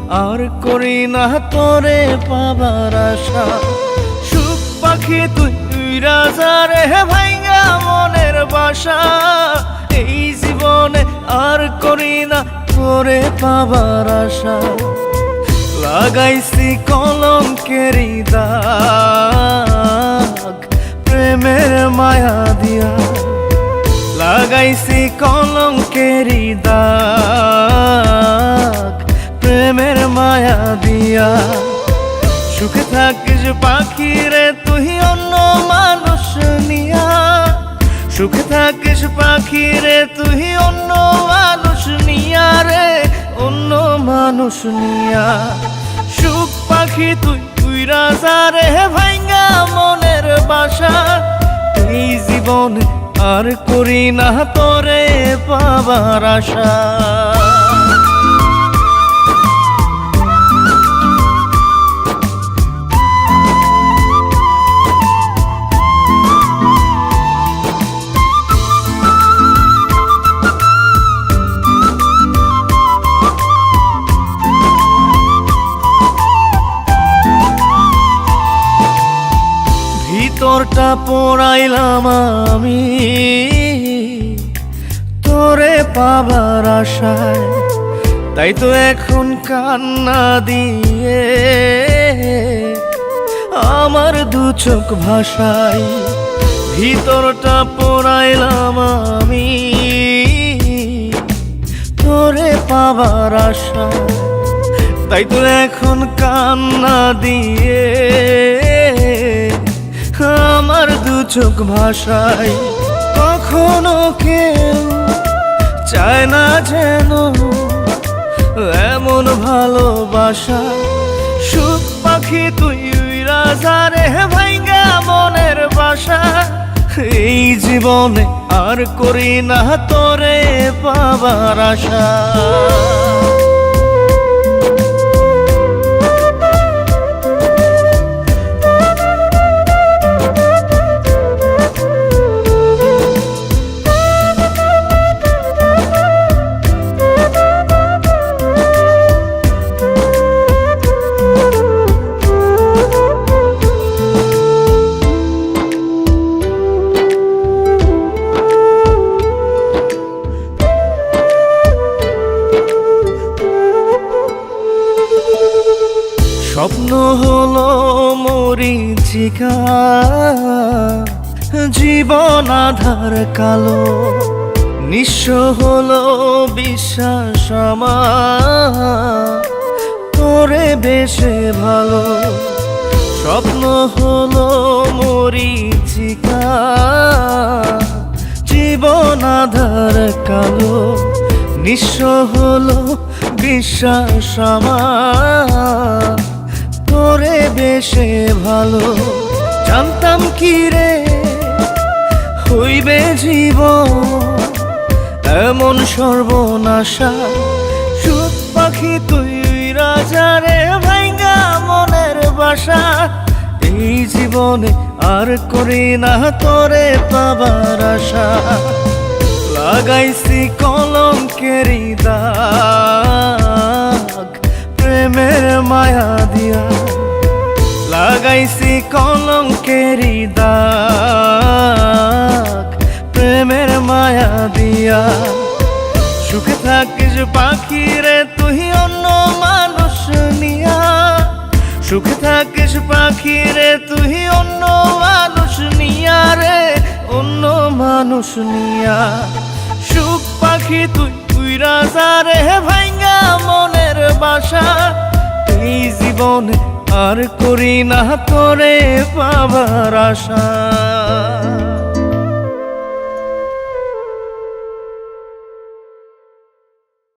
আর করি না তোরে পাবার আশা। সুখ পাখি তুই উইরা যা রে ভাইঙ্গা মনের বাসা। এই জীবনে আর করি না তোরে পাবার আশা। লাগাইছি কলঙ্কেরি দাগ প্রেমের মায়া দিয়া। লাগাইছি কলঙ্কেরি দাগ প্রেমের মায়া দিয়া। সুখে থাকিস পাখি রে তুই অন্য মানুষ নিয়া। সুখে থাকিস পাখি রে তুই অন্য মানুষ নিয়া রে, অন্য মানুষ নিয়া। সুখ পাখি তুই উইরা যা রে ভাইঙ্গা মনের বাসা। এই জীবনে আর করি না তোরে পাবার আশা। ভিতরটা পোড়াইলাম আমি তোরে পাবার আশায়। তাই তো এখন কান্না দিয়ে আমার দু চোখ ভাষায়। ভিতরটা পোড়াইলাম আমি তোরে পাবার আশায়। তাই তো এখন কান্না দিয়ে আমার দু চোখ ভাষায়। কখনো কেউ চায় না যেন এমন ভালোবাসা। সুখ পাখি তুই উইরা যা রে ভাইঙ্গা মনের বাসা। এই জীবনে আর করি না তোরে পাবার আশা। স্বপ্ন হলো মরীচিকা, জীবন আধার কালো। নিঃস্ব হলো বিশ্বাস আমার তোরে বেশে ভালো। স্বপ্ন হলো মরীচিকা, জীবন আধার কালো। নিঃস্ব হলো বিশ্বাস আমার তোরে বেশে ভালো। জানতাম কি রে হইবে জীবন এমন সর্বনাশা। সুখ পাখি তুই উইরা যা রে ভাইঙ্গা মনের বাসা। এই জীবনে আর করি না তোরে পাবার আশা। লাগাইছি কলঙ্কেরি দাগ প্রেমের মায়া দিয়া। লাগাইছি কলঙ্কেরি দাগ প্রেমের মায়া দিয়া। সুখে থাকিস পাখি রে তুই অন্য মানুষ নিয়া। সুখে থাকিস পাখি রে তুই অন্য মানুষ নিয়া রে, অন্য মানুষ নিয়া। সুখ পাখি তুই উইরা যা রে ভাইঙ্গা মনের বাসা। এই জীবনে আর করি না তোরে পাবার আশা।